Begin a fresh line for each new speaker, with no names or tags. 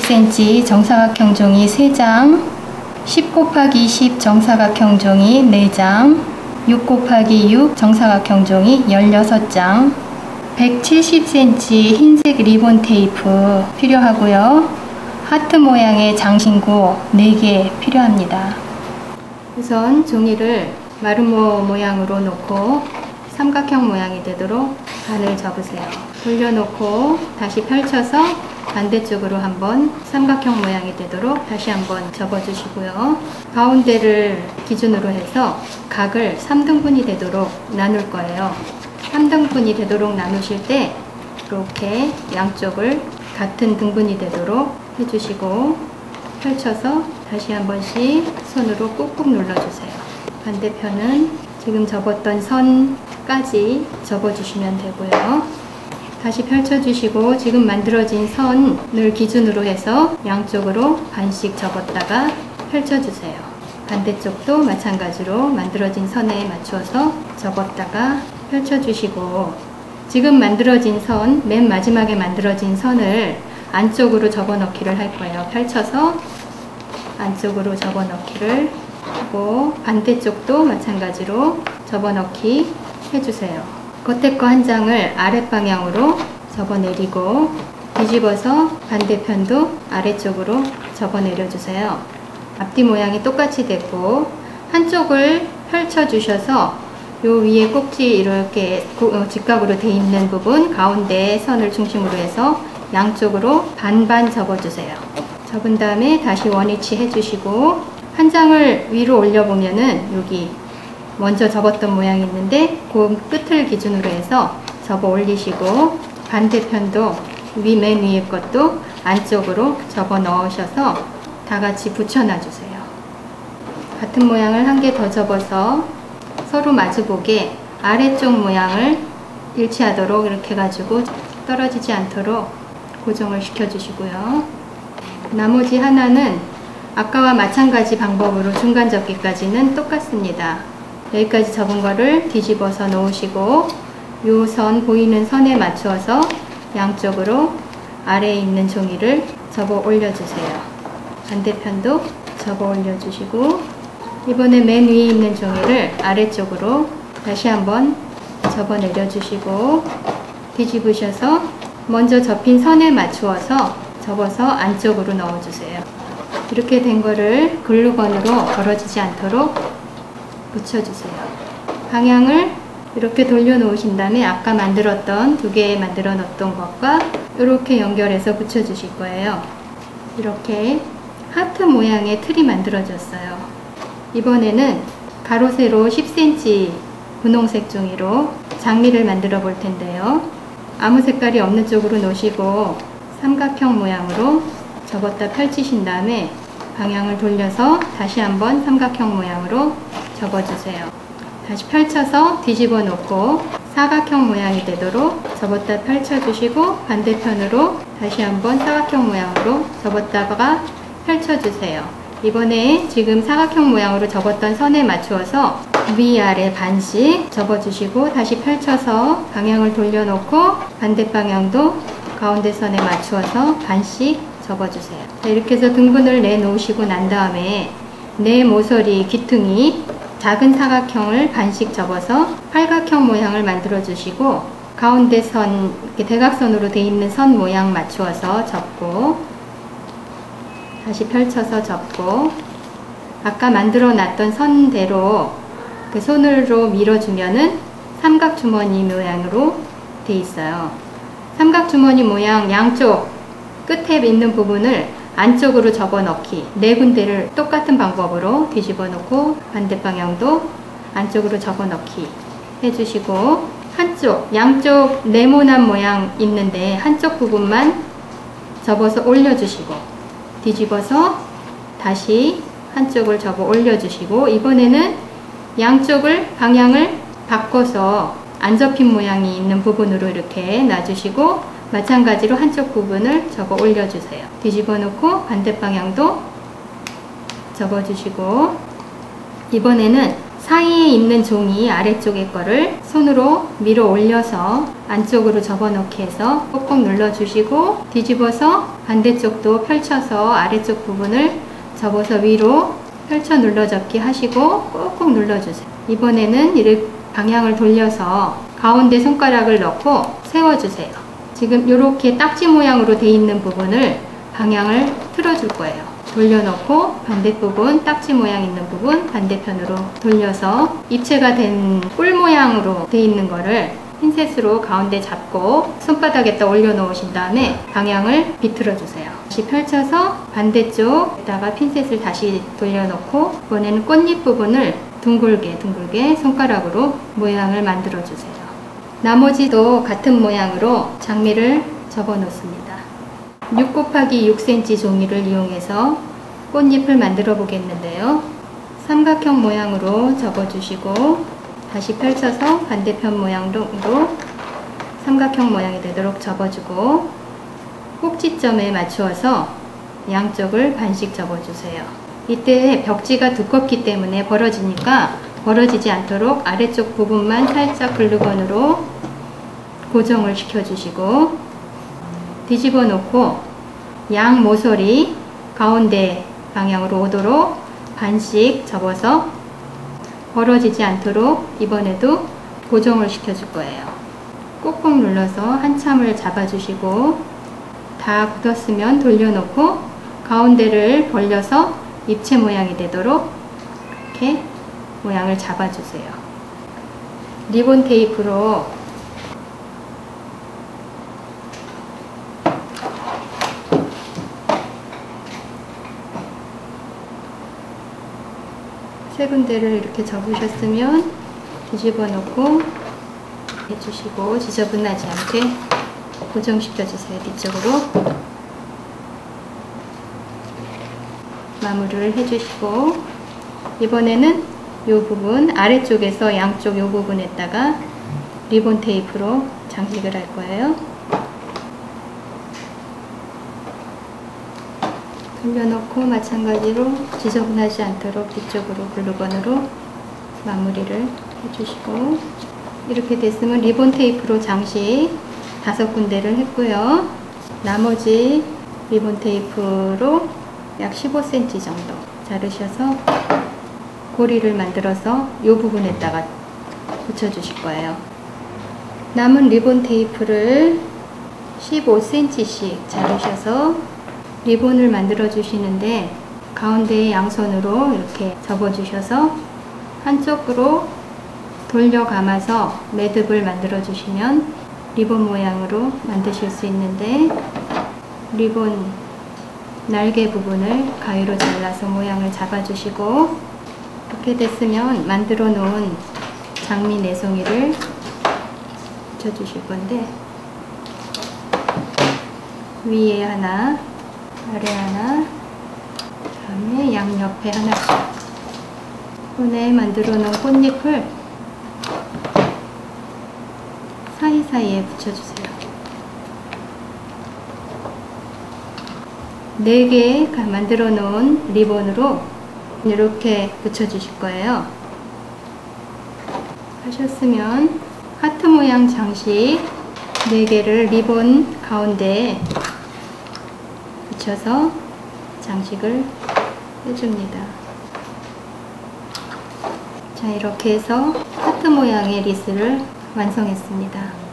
20cm 정사각형 종이 3장, 10 곱하기 10 정사각형 종이 4장, 6 곱하기 6 정사각형 종이 16장, 170cm 흰색 리본 테이프 필요하고요. 하트 모양의 장신구 4개 필요합니다. 우선 종이를 마름모 모양으로 놓고 삼각형 모양이 되도록 반을 접으세요. 돌려놓고 다시 펼쳐서 반대쪽으로 한번 삼각형 모양이 되도록 다시 한번 접어주시고요. 가운데를 기준으로 해서 각을 3등분이 되도록 나눌 거예요. 3등분이 되도록 나누실 때 이렇게 양쪽을 같은 등분이 되도록 해주시고 펼쳐서 다시 한 번씩 손으로 꾹꾹 눌러주세요. 반대편은 지금 접었던 선까지 접어주시면 되고요. 다시 펼쳐주시고 지금 만들어진 선을 기준으로 해서 양쪽으로 반씩 접었다가 펼쳐주세요. 반대쪽도 마찬가지로 만들어진 선에 맞추어서 접었다가 펼쳐주시고 지금 만들어진 선, 맨 마지막에 만들어진 선을 안쪽으로 접어넣기를 할 거예요. 펼쳐서 안쪽으로 접어넣기를 하고 반대쪽도 마찬가지로 접어넣기 해주세요. 겉에 거 한 장을 아랫방향으로 접어내리고 뒤집어서 반대편도 아래쪽으로 접어내려주세요. 앞뒤 모양이 똑같이 됐고 한쪽을 펼쳐주셔서 요 위에 꼭지 이렇게 직각으로 돼 있는 부분 가운데 선을 중심으로 해서 양쪽으로 반반 접어주세요. 접은 다음에 다시 원위치 해주시고 한 장을 위로 올려보면은 여기 먼저 접었던 모양이 있는데 그 끝을 기준으로 해서 접어 올리시고 반대편도 맨 위에 것도 안쪽으로 접어 넣으셔서 다 같이 붙여놔 주세요. 같은 모양을 한 개 더 접어서 서로 마주보게 아래쪽 모양을 일치하도록 이렇게 해가지고 떨어지지 않도록 고정을 시켜주시고요. 나머지 하나는 아까와 마찬가지 방법으로 중간 접기까지는 똑같습니다. 여기까지 접은 거를 뒤집어서 놓으시고 요 선 보이는 선에 맞추어서 양쪽으로 아래에 있는 종이를 접어 올려주세요. 반대편도 접어 올려주시고 이번에 맨 위에 있는 종이를 아래쪽으로 다시 한번 접어 내려주시고 뒤집으셔서 먼저 접힌 선에 맞추어서 접어서 안쪽으로 넣어주세요. 이렇게 된 거를 글루건으로 벌어지지 않도록 붙여주세요. 방향을 이렇게 돌려 놓으신 다음에 아까 만들었던 2개 만들어 놓았던 것과 이렇게 연결해서 붙여주실 거예요. 이렇게 하트 모양의 틀이 만들어졌어요. 이번에는 가로 세로 10cm 분홍색 종이로 장미를 만들어 볼 텐데요. 아무 색깔이 없는 쪽으로 놓으시고 삼각형 모양으로 접었다 펼치신 다음에 방향을 돌려서 다시 한번 삼각형 모양으로 접어주세요. 다시 펼쳐서 뒤집어 놓고 사각형 모양이 되도록 접었다 펼쳐주시고 반대편으로 다시 한번 사각형 모양으로 접었다가 펼쳐주세요. 이번에 지금 사각형 모양으로 접었던 선에 맞추어서 위아래 반씩 접어주시고 다시 펼쳐서 방향을 돌려놓고 반대 방향도 가운데 선에 맞추어서 반씩 접어주세요. 자, 이렇게 해서 등분을 내놓으시고 난 다음에 내 모서리 귀퉁이 작은 사각형을 반씩 접어서 팔각형 모양을 만들어 주시고 가운데 선, 이렇게 대각선으로 되어 있는 선 모양 맞추어서 접고 다시 펼쳐서 접고 아까 만들어 놨던 선대로 그 손으로 밀어주면은 삼각주머니 모양으로 되어 있어요. 삼각주머니 모양 양쪽 끝에 있는 부분을 안쪽으로 접어넣기 4군데를 똑같은 방법으로 뒤집어 놓고 반대 방향도 안쪽으로 접어넣기 해주시고 한쪽, 양쪽 네모난 모양 있는데 한쪽 부분만 접어서 올려주시고 뒤집어서 다시 한쪽을 접어 올려주시고 이번에는 양쪽을 방향을 바꿔서 안 접힌 모양이 있는 부분으로 이렇게 놔주시고 마찬가지로 한쪽 부분을 접어 올려주세요. 뒤집어 놓고 반대 방향도 접어주시고 이번에는 사이에 있는 종이 아래쪽에 거를 손으로 밀어 올려서 안쪽으로 접어넣기 해서 꼭꼭 눌러주시고, 뒤집어서 반대쪽도 펼쳐서 아래쪽 부분을 접어서 위로 펼쳐 눌러접기 하시고 꼭꼭 눌러주세요. 이번에는 이렇게 방향을 돌려서 가운데 손가락을 넣고 세워주세요. 지금 이렇게 딱지 모양으로 되어 있는 부분을 방향을 틀어줄 거예요. 돌려놓고 반대부분 딱지 모양 있는 부분 반대편으로 돌려서 입체가 된 뿔 모양으로 되어 있는 거를 핀셋으로 가운데 잡고 손바닥에다 올려놓으신 다음에 방향을 비틀어 주세요. 다시 펼쳐서 반대쪽에다가 핀셋을 다시 돌려놓고 이번에는 꽃잎 부분을 둥글게 손가락으로 모양을 만들어 주세요. 나머지도 같은 모양으로 장미를 접어 놓습니다. 6 곱하기 6cm 종이를 이용해서 꽃잎을 만들어 보겠는데요. 삼각형 모양으로 접어주시고 다시 펼쳐서 반대편 모양으로 삼각형 모양이 되도록 접어주고 꼭지점에 맞추어서 양쪽을 반씩 접어주세요. 이때 벽지가 두껍기 때문에 벌어지니까 벌어지지 않도록 아래쪽 부분만 살짝 글루건으로 고정을 시켜주시고 뒤집어 놓고 양 모서리 가운데 방향으로 오도록 반씩 접어서 벌어지지 않도록 이번에도 고정을 시켜줄 거예요. 꼭꼭 눌러서 한참을 잡아주시고 다 굳었으면 돌려놓고 가운데를 벌려서 입체 모양이 되도록 이렇게 모양을 잡아주세요. 리본 테이프로 세 군데를 이렇게 접으셨으면 뒤집어 놓고 해주시고 지저분하지 않게 고정시켜 주세요. 뒤쪽으로 마무리를 해주시고 이번에는 이 부분 아래쪽에서 양쪽 이 부분에다가 리본 테이프로 장식을 할 거예요. 돌려놓고 마찬가지로 지저분하지 않도록 뒤쪽으로 글루건으로 마무리를 해주시고 이렇게 됐으면 리본 테이프로 장식 5군데를 했고요. 나머지 리본 테이프로 약 15cm 정도 자르셔서 고리를 만들어서 이 부분에다가 붙여주실 거예요. 남은 리본 테이프를 15cm씩 자르셔서 리본을 만들어 주시는데 가운데에 양손으로 이렇게 접어 주셔서 한쪽으로 돌려 감아서 매듭을 만들어 주시면 리본 모양으로 만드실 수 있는데 리본 날개 부분을 가위로 잘라서 모양을 잡아 주시고 이렇게 됐으면 만들어 놓은 장미 4송이를 붙여 주실 건데 위에 하나 아래 하나, 다음에 양옆에 하나씩 손에 만들어 놓은 꽃잎을 사이사이에 붙여주세요. 4개 만들어 놓은 리본으로 이렇게 붙여주실 거예요. 하셨으면 하트 모양 장식 4개를 리본 가운데에 붙여서 장식을 해줍니다. 자, 이렇게 해서 하트 모양의 리스를 완성했습니다.